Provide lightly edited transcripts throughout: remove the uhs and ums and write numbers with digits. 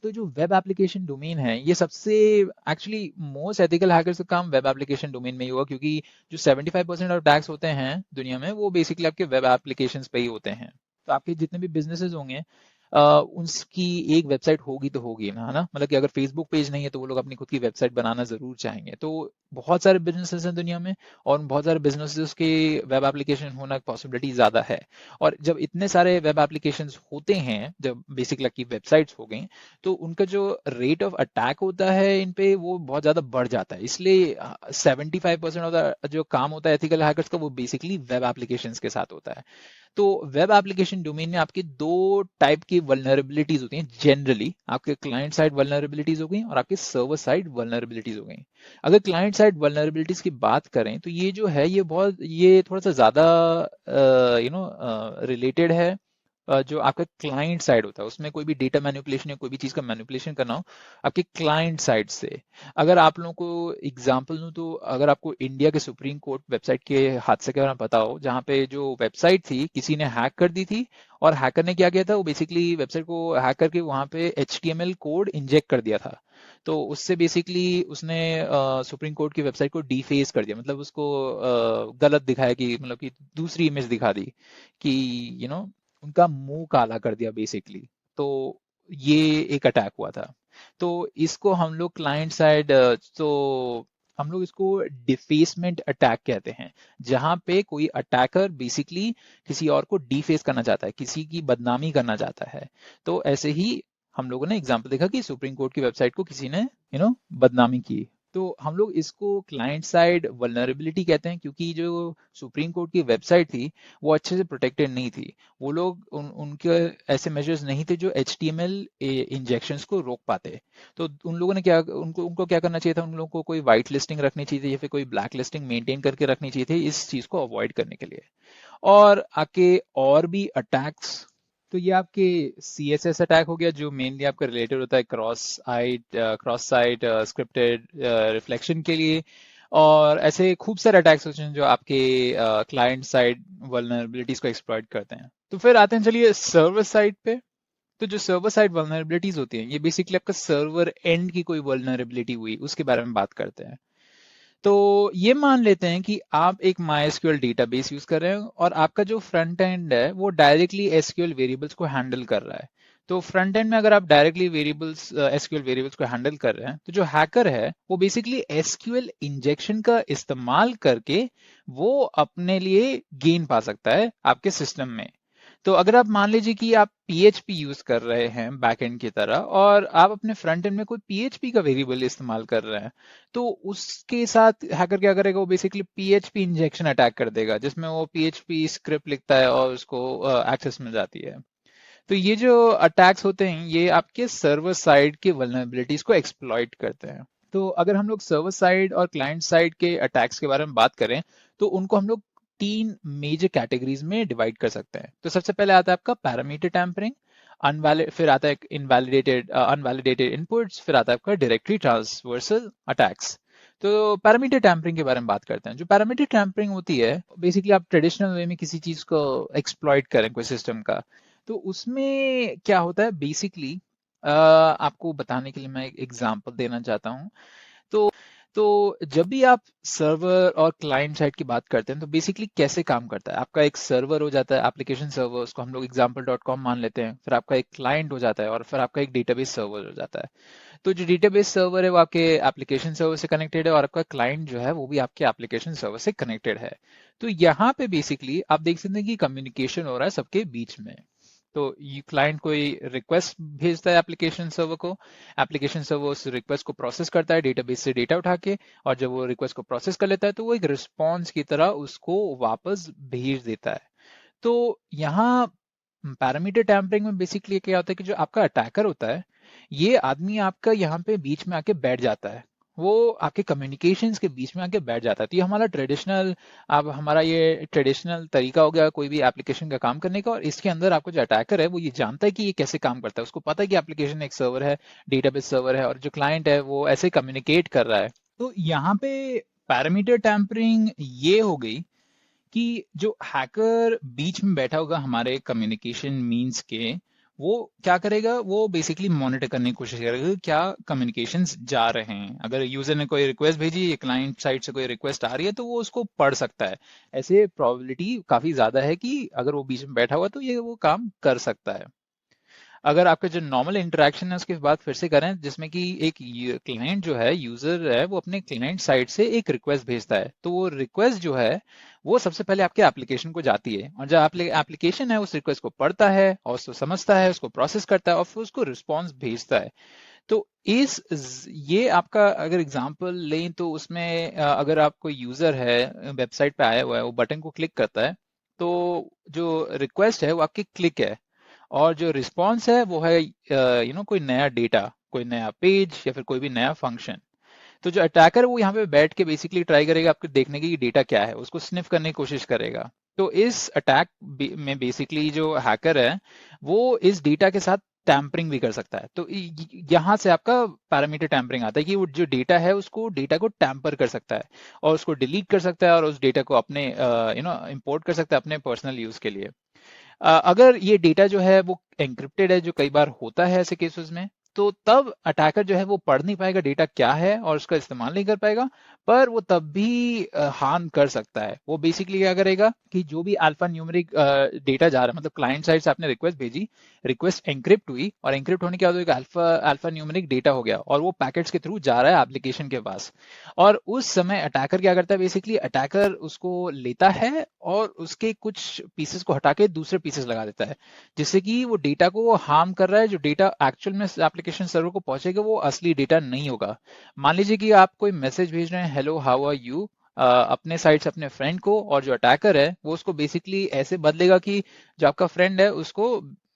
तो जो web application domain है ये सबसे एक्चुअली मोस्ट एथिकल हैकर्स का काम वेब एप्लीकेशन डोमेन में ही होगा, क्योंकि जो 75% ऑफ अटैक्स होते हैं दुनिया में वो बेसिकली आपके वेब एप्लीकेशंस पे ही होते हैं। तो आपके जितने भी बिजनेसेस होंगे उसकी एक वेबसाइट होगी तो होगी ना, है ना। मतलब कि अगर फेसबुक पेज नहीं है तो वो लोग अपनी खुद की वेबसाइट बनाना जरूर चाहेंगे। तो बहुत सारे बिजनेसेस हैं दुनिया में, और बहुत सारे बिजनेसेस के वेब एप्लीकेशन होना पॉसिबिलिटी ज्यादा है। और जब इतने सारे वेब एप्लीकेशंस होते हैं, जब बेसिकली की वेबसाइट्स हो गई, तो उनका जो रेट ऑफ अटैक होता है इन पे वो बहुत ज्यादा बढ़ जाता है। इसलिए 75% ऑफ द जो काम होता है एथिकल हैकर्स का वो बेसिकली वेब एप्लीकेशंस के साथ होता है। तो वेब एप्लीकेशन डोमेन में आपकी दो टाइप की वल्नरेबिलिटीज होती हैं जनरली। आपके क्लाइंट साइड वल्नरेबिलिटीज हो गई और आपके सर्वर साइड वल्नरेबिलिटीज हो गई। अगर क्लाइंट साइड वल्नरेबिलिटीज की बात करें तो ये जो है ये थोड़ा सा ज्यादा रिलेटेड है। जो आपका क्लाइंट साइड होता है उसमें कोई भी डेटा मैनिपुलेशन या कोई भी चीज का मैनिपुलेशन करना हो आपके क्लाइंट साइड से। अगर आप लोगों को एग्जांपल दूं तो अगर आपको इंडिया के सुप्रीम कोर्ट वेबसाइट के हादसे के बारे में पता हो, जहां पे जो वेबसाइट थी किसी ने हैक कर दी थी, और हैकर ने क्या किया था, वो बेसिकली वेबसाइट को हैक करके वहां पे HTML कोड इंजेक्ट कर दिया था। तो उससे बेसिकली उसने सुप्रीम कोर्ट की वेबसाइट को डीफेस कर दिया, मतलब उसको गलत दिखाया, कि मतलब कि दूसरी इमेज दिखा दी, कि उनका मुंह काला कर दिया बेसिकली। तो ये एक अटैक हुआ था। तो इसको हम लोग क्लाइंट साइड, तो हम लोग इसको डिफेसमेंट अटैक कहते हैं, जहां पे कोई अटैकर बेसिकली किसी और को डिफेस करना चाहता है, किसी की बदनामी करना चाहता है। तो ऐसे ही हम लोगों ने एग्जांपल देखा कि सुप्रीम कोर्ट की वेबसाइट को किसी ने बदनामी की। तो हम लोग इसको क्लाइंट साइड वल्नरेबिलिटी कहते हैं, क्योंकि जो सुप्रीम कोर्ट की वेबसाइट थी वो अच्छे से प्रोटेक्टेड नहीं थी। वो लोग उनके ऐसे मेजर्स नहीं थे जो HTML इंजेक्शंस को रोक पाते। तो उन लोगों ने क्या उनको उनको क्या करना चाहिए था, उन लोगों को कोई वाइट लिस्टिंग रखनी चाहिए थी या फिर कोई ब्लैक लिस्टिंग मेंटेन करके रखनी चाहिए थी इस चीज को अवॉइड करने के लिए। और आके और भी अटैक्स, तो ये आपके CSS अटैक हो गया, जो मेनली आपका रिलेटेड होता है क्रॉस साइट स्क्रिप्टेड रिफ्लेक्शन के लिए। और ऐसे खूब सारे अटैक्स होते हैं जो आपके क्लाइंट साइड वल्नरेबिलिटीज को एक्सप्लॉइट करते हैं। तो फिर आते हैं चलिए सर्वर साइड पे। तो जो सर्वर साइड वल्नरेबिलिटीज होती हैं ये बेसिकली आपका सर्वर एंड की कोई वल्नरेबिलिटी हुई उसके बारे में बात करते हैं। तो ये मान लेते हैं कि आप एक MySQL डेटाबेस यूज कर रहे हैं और आपका जो फ्रंट एंड है वो डायरेक्टली SQL वेरिएबल्स को हैंडल कर रहा है। तो फ्रंट एंड में अगर आप डायरेक्टली SQL वेरिएबल्स को हैंडल कर रहे हैं, तो जो हैकर है वो बेसिकली SQL इंजेक्शन का इस्तेमाल करके वो अपने लिए गेन पा सकता है आपके सिस्टम में। तो अगर आप मान लीजिए कि आप PHP यूज कर रहे हैं बैकएंड की तरह, और आप अपने फ्रंट एंड में कोई PHP का वेरिएबल इस्तेमाल कर रहे हैं, तो उसके साथ हैकर क्या करेगा, वो बेसिकली PHP इंजेक्शन अटैक कर देगा, जिसमें वो PHP स्क्रिप्ट लिखता है और उसको एक्सेस मिल जाती है। तो ये जो अटैक्स होते हैं ये आपके सर्वर साइड की वल्नरेबिलिटीज को एक्सप्लॉइट करते हैं। तो अगर हम लोग सर्वर साइड और क्लाइंट साइड के अटैक्स के बारे में बात करें तो उनको हम लोग तीन मेजर कैटेगरीज में डिवाइड कर सकते हैं। तो सबसे पहले आता है आपका पैरामीटर टैम्परिंग, अनवैलिड, फिर आता है अनवैलिडेटेड इनपुट्स, फिर आता है आपका डायरेक्टरी ट्रांसवर्सल अटैक्स। तो पैरामीटर टैम्परिंग के बारे में बात करते हैं। जो पैरामीटर टैम्परिंग होती है बेसिकली आप ट्रेडिशनल वे में किसी चीज को एक्सप्लॉइट करें कोई सिस्टम का, तो उसमें क्या होता है बेसिकली, आपको बताने के लिए मैं एक एग्जांपल देना चाहता हूँ। तो जब भी आप सर्वर और क्लाइंट साइड की बात करते हैं तो बेसिकली कैसे काम करता है, आपका एक सर्वर हो जाता है, एप्लीकेशन सर्वर, उसको हम लोग example.com मान लेते हैं, फिर आपका एक क्लाइंट हो जाता है, और फिर आपका एक डेटाबेस सर्वर हो जाता है। तो जो डेटाबेस सर्वर है वो आपके एप्लीकेशन सर्वर से कनेक्टेड है, और आपका क्लाइंट जो है वो भी आपके एप्लीकेशन सर्वर से कनेक्टेड है। तो यहाँ पे बेसिकली आप देख सकते हैं कि कम्युनिकेशन हो रहा है सबके बीच में। तो ये क्लाइंट कोई रिक्वेस्ट भेजता है एप्लीकेशन सर्वर को, एप्लीकेशन सर्वर उस रिक्वेस्ट को प्रोसेस करता है डेटाबेस से डेटा उठा के, और जब वो रिक्वेस्ट को प्रोसेस कर लेता है तो वो एक रिस्पॉन्स की तरह उसको वापस भेज देता है। तो यहाँ पैरामीटर टैम्परिंग में बेसिकली क्या होता है कि जो आपका अटैकर होता है ये आदमी आपका यहाँ पे बीच में आके बैठ जाता है, वो आपके कम्युनिकेशंस के बीच में आके बैठ जाता है। तो ये हमारा ट्रेडिशनल, अब हमारा ये ट्रेडिशनल तरीका हो गया कोई भी एप्लीकेशन का काम करने का। और इसके अंदर आपको जो अटैकर है वो ये जानता है कि ये कैसे काम करता है, उसको पता है कि एप्लीकेशन एक सर्वर है, डेटाबेस सर्वर है, और जो क्लाइंट है वो ऐसे कम्युनिकेट कर रहा है। तो यहाँ पे पैरामीटर टैम्परिंग ये हो गई कि जो हैकर बीच में बैठा होगा हमारे कम्युनिकेशन मीन्स के, वो क्या करेगा, वो बेसिकली मॉनिटर करने की कोशिश करेगा कि क्या कम्युनिकेशंस जा रहे हैं। अगर यूजर ने कोई रिक्वेस्ट भेजी या क्लाइंट साइड से कोई रिक्वेस्ट आ रही है तो वो उसको पढ़ सकता है। ऐसे प्रोबेबिलिटी काफी ज्यादा है कि अगर वो बीच में बैठा हुआ तो ये वो काम कर सकता है। अगर आपका जो नॉर्मल इंटरेक्शन है उसके बाद फिर से करें, जिसमें कि एक क्लाइंट जो है, यूजर है, वो अपने क्लाइंट साइड से एक रिक्वेस्ट भेजता है, तो वो रिक्वेस्ट जो है वो सबसे पहले आपके एप्लीकेशन को जाती है, और जो एप्लीकेशन है उस रिक्वेस्ट को पढ़ता है और उसको समझता है, उसको प्रोसेस करता है और फिर उसको रिस्पॉन्स भेजता है। तो ये आपका अगर एग्जांपल लें तो उसमें अगर आप कोई यूजर है वेबसाइट पे आया हुआ है, वो बटन को क्लिक करता है, तो जो रिक्वेस्ट है वो आपकी क्लिक है, और जो रिस्पॉन्स है वो है कोई नया डेटा, कोई नया पेज या फिर कोई भी नया फंक्शन। तो जो अटैकर है वो यहाँ पे बैठ के बेसिकली ट्राई करेगा आपको देखने की डेटा क्या है, उसको स्निफ करने की कोशिश करेगा। तो इस अटैक में बेसिकली जो हैकर है वो इस डेटा के साथ टैम्परिंग भी कर सकता है। तो यहाँ से आपका पैरामीटर टैम्परिंग आता है कि वो जो डेटा है उसको डेटा को टैम्पर कर सकता है और उसको डिलीट कर सकता है और उस डेटा को अपने इंपोर्ट कर सकता है अपने पर्सनल यूज के लिए। अगर ये डेटा जो है वो एंक्रिप्टेड है, जो कई बार होता है ऐसे केसेस में, तो तब अटैकर जो है वो पढ़ नहीं पाएगा डेटा क्या है और उसका इस्तेमाल नहीं कर पाएगा, पर वो तब भी हार्म कर सकता है। वो बेसिकली क्या करेगा कि जो भी अल्फा न्यूमेरिक डेटा जा रहा है, मतलब क्लाइंट साइड से आपने रिक्वेस्ट भेजी, रिक्वेस्ट एंक्रिप्ट हुई और एंक्रिप्ट होने के बाद एक अल्फा अल्फा न्यूमेरिक डेटा हो गया और वो पैकेट्स के थ्रू जा रहा है एप्लीकेशन के पास। और उस समय अटैकर क्या करता है, बेसिकली अटैकर उसको लेता है और उसके कुछ पीसेस को हटा के दूसरे पीसेस लगा देता है, जिससे कि वो डेटा को वो हार्म कर रहा है। जो डेटा एक्चुअल में एप्लीकेशन सर्वर को पहुंचेगा वो असली डेटा नहीं होगा। मान लीजिए कि आप कोई मैसेज भेज रहे हैं, हेलो हाउ आर यू, अपने साइड से अपने फ्रेंड को, और जो अटैकर है वो उसको बेसिकली ऐसे बदलेगा कि जो आपका फ्रेंड है उसको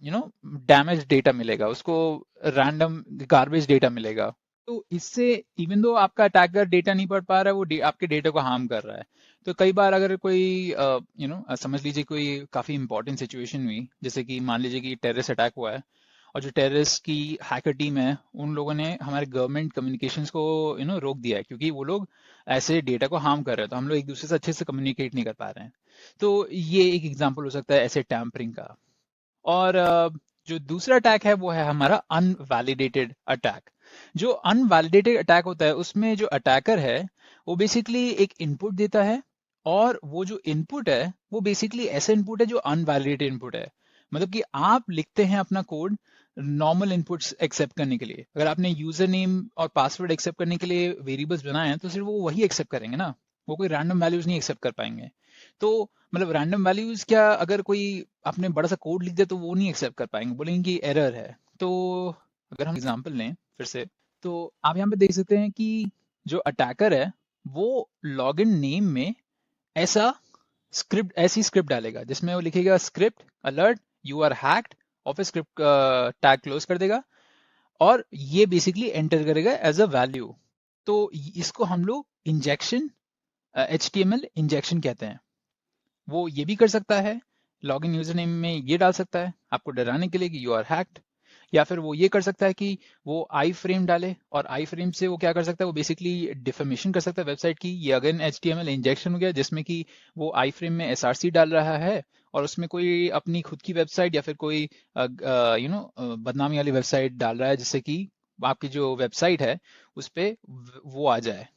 डैमेज डेटा मिलेगा, उसको रैंडम गार्बेज डेटा मिलेगा। तो इससे इवन दो आपका अटैकर डेटा नहीं पढ़ पा रहा है, वो आपके डेटा को हार्म कर रहा है। तो कई बार अगर कोई समझ लीजिए कोई काफी इंपॉर्टेंट सिचुएशन हुई, जैसे कि मान लीजिए कि टेररिस्ट अटैक हुआ है और जो टेररिस्ट की हैकर टीम है उन लोगों ने हमारे गवर्नमेंट कम्युनिकेशंस को रोक दिया है, क्योंकि वो लोग ऐसे डेटा को हार्म कर रहे हैं, तो हम लोग एक दूसरे से अच्छे से कम्युनिकेट नहीं कर पा रहे हैं। तो ये एक एग्जांपल हो सकता है ऐसे टैम्परिंग का। और जो दूसरा अटैक है वो है हमारा अनवैलिडेटेड अटैक। जो अनवैलिडेटेड अटैक होता है उसमें जो अटैकर है वो बेसिकली एक इनपुट देता है, और वो जो इनपुट है वो बेसिकली ऐसा इनपुट है जो अनवैलिडेटेड इनपुट है। मतलब कि आप लिखते हैं अपना कोड नॉर्मल इनपुट्स एक्सेप्ट करने के लिए, अगर आपने यूजर नेम और पासवर्ड एक्सेप्ट करने के लिए वेरिएबल्स बनाए हैं तो सिर्फ वो वही एक्सेप्ट करेंगे ना, वो कोई रैंडम वैल्यूज नहीं एक्सेप्ट कर पाएंगे। तो मतलब रैंडम वैल्यूज क्या, अगर कोई आपने बड़ा सा कोड लिख दिया तो वो नहीं एक्सेप्ट कर पाएंगे, बोलेंगे कि एरर है। तो अगर हम एग्जांपल लें फिर से, तो आप यहाँ पे देख सकते हैं कि जो अटैकर है वो लॉगिन नेम में ऐसा ऐसी स्क्रिप्ट डालेगा जिसमें वो लिखेगा script alert you are hacked, और फिर स्क्रिप्ट टैग क्लोज कर देगा और ये बेसिकली एंटर करेगा एज अ वैल्यू। तो इसको हम लोग इंजेक्शन, HTML इंजेक्शन कहते हैं। वो ये भी कर सकता है, लॉगिन यूजर नेम में ये डाल सकता है आपको डराने के लिए कि यू आर हैक्ड, या फिर वो ये कर सकता है कि वो आई फ्रेम डाले, और आई फ्रेम से वो क्या कर सकता है, वो बेसिकली डिफेमेशन कर सकता है वेबसाइट की। ये अगेन HTML इंजेक्शन हो गया, जिसमें कि वो आई फ्रेम में SRC डाल रहा है और उसमें कोई अपनी खुद की वेबसाइट या फिर कोई बदनामी वाली वेबसाइट डाल रहा है, जिससे कि आपकी जो वेबसाइट है उस पर वो आ जाए।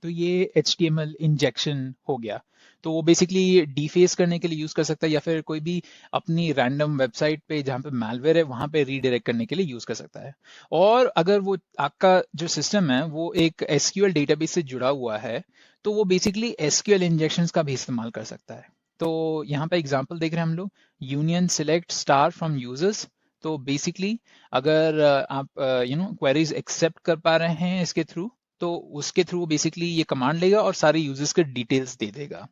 तो ये HTML इंजेक्शन हो गया। तो वो बेसिकली डिफेस करने के लिए यूज कर सकता है, या फिर कोई भी अपनी रैंडम वेबसाइट पे जहाँ पे मैलवेयर है वहां पे रीडायरेक्ट करने के लिए यूज कर सकता है। और अगर वो आपका जो सिस्टम है वो एक SQL डेटाबेस से जुड़ा हुआ है तो वो बेसिकली SQL इंजेक्शंस का भी इस्तेमाल कर सकता है। तो यहाँ पे एग्जांपल देख रहे हैं हम लोग, union select star from users. तो बेसिकली अगर आप क्वेरीज एक्सेप्ट कर पा रहे हैं इसके थ्रू, तो उसके थ्रू बेसिकली ये कमांड लेगा और सारे यूजर्स के डिटेल्स दे देगा।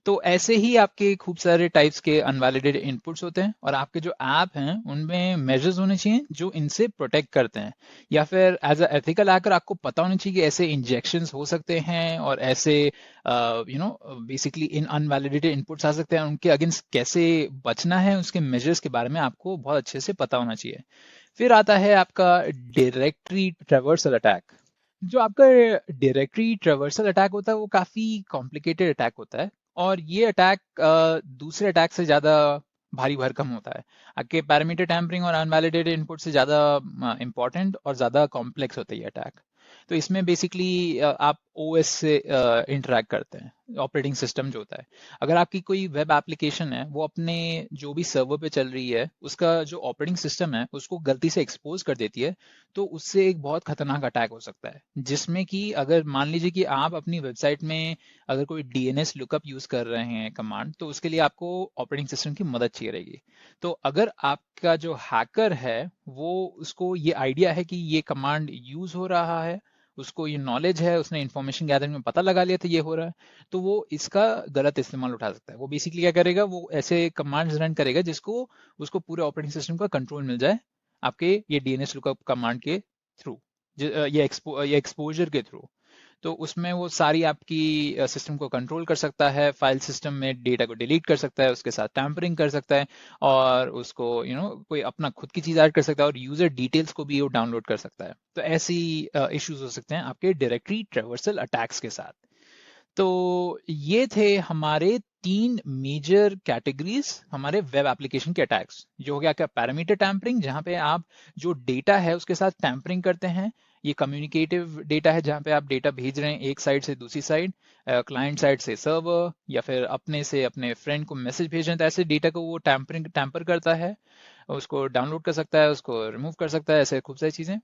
तो ऐसे ही आपके खूब सारे टाइप्स के अनवैलिडेटेड इनपुट्स होते हैं, और आपके जो ऐप हैं उनमें मेजर्स होने चाहिए जो इनसे प्रोटेक्ट करते हैं, या फिर एज अ एथिकल हैकर आपको पता होना चाहिए कि ऐसे इंजेक्शंस हो सकते हैं और ऐसे बेसिकली इन अनवैलिडेटेड इनपुट्स आ सकते हैं, उनके अगेंस्ट कैसे बचना है, उसके मेजर्स के बारे में आपको बहुत अच्छे से पता होना चाहिए। फिर आता है आपका डायरेक्टरी ट्रेवर्सल अटैक। जो आपका डायरेक्टरी ट्रेवर्सल अटैक होता है वो काफी कॉम्प्लिकेटेड अटैक होता है, और ये अटैक दूसरे अटैक से ज्यादा भारी भरकम होता है। आपके पैरामीटर टैम्परिंग और अनवैलिडेटेड इनपुट से ज़्यादा इंपॉर्टेंट और ज़्यादा कॉम्प्लेक्स होता है ये अटैक। तो इसमें बेसिकली आप ओएस से इंटरेक्ट करते हैं, ऑपरेटिंग सिस्टम जो होता है। अगर आपकी कोई वेब एप्लीकेशन है, वो अपने जो भी सर्वर पे चल रही है, उसका जो ऑपरेटिंग सिस्टम है उसको गलती से एक्सपोज कर देती है, तो उससे एक बहुत खतरनाक अटैक हो सकता है। जिसमें कि अगर मान लीजिए कि आप अपनी वेबसाइट में अगर कोई डीएनएस लुकअप यूज कर रहे हैं कमांड, तो उसके लिए आपको ऑपरेटिंग सिस्टम की मदद चाहिए रहेगी। तो अगर आपका जो हैकर है वो, उसको ये आइडिया है कि ये कमांड यूज हो रहा है, उसको ये नॉलेज है, उसने इंफॉर्मेशन गैदरिंग में पता लगा लिया था ये हो रहा है, तो वो इसका गलत इस्तेमाल उठा सकता है। वो बेसिकली क्या करेगा, वो ऐसे कमांड्स रन करेगा जिसको उसको पूरे ऑपरेटिंग सिस्टम का कंट्रोल मिल जाए आपके ये डीएनएस लुकअप कमांड के थ्रू, ये एक्सपोजर के थ्रू। तो उसमें वो सारी आपकी सिस्टम को कंट्रोल कर सकता है, फाइल सिस्टम में डेटा को डिलीट कर सकता है, उसके साथ टैम्परिंग कर सकता है, और उसको कोई अपना खुद की चीज़ ऐड कर सकता है, और यूजर डिटेल्स को भी वो डाउनलोड कर सकता है। तो ऐसी इश्यूज हो सकते हैं आपके डायरेक्टरी ट्रेवर्सल अटैक्स के साथ। तो ये थे हमारे 3 मेजर कैटेगरीज हमारे वेब एप्लीकेशन के अटैक्स। जो हो गया क्या, पैरामीटर टैम्परिंग, जहां पे आप जो डेटा है उसके साथ टैम्परिंग करते हैं। ये कम्युनिकेटिव डेटा है, जहां पे आप डेटा भेज रहे हैं एक साइड से दूसरी साइड, क्लाइंट साइड से सर्वर, या फिर अपने से अपने फ्रेंड को मैसेज भेज रहे हैं, तो ऐसे डेटा को वो टैम्पर करता है, उसको डाउनलोड कर सकता है, उसको रिमूव कर सकता है, ऐसे खूब सारी चीजें।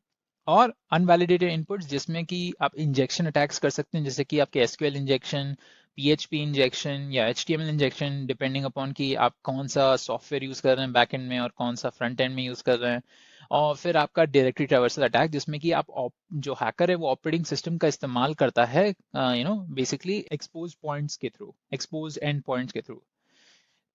और अनवैलिडेटेड इनपुट्स, जिसमें कि आप इंजेक्शन अटैक्स कर सकते हैं, जैसे कि आपके एसक्यूएल इंजेक्शन, पीएचपी इंजेक्शन या एचटीएमएल इंजेक्शन, डिपेंडिंग अपॉन कि आप कौन सा सॉफ्टवेयर यूज कर रहे हैं बैक एंड में, और कौन सा फ्रंट एंड में यूज कर रहे हैं। और फिर आपका डायरेक्टरी ट्रैवर्सल अटैक, जिसमें कि जो हैकर है वो ऑपरेटिंग सिस्टम का इस्तेमाल करता है बेसिकली एक्सपोज पॉइंट्स के थ्रू, एक्सपोज एंड पॉइंट्स के थ्रू।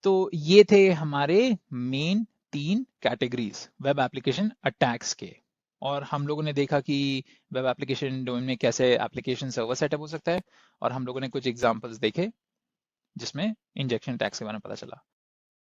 तो ये थे हमारे main 3 categories web application attacks के। और हम लोगों ने देखा कि वेब एप्लीकेशन डोमेन में कैसे एप्लीकेशन सर्वर सेटअप हो सकता है, और हम लोगों ने कुछ एग्जांपल्स देखे जिसमें इंजेक्शन अटैक्स के बारे में पता चला।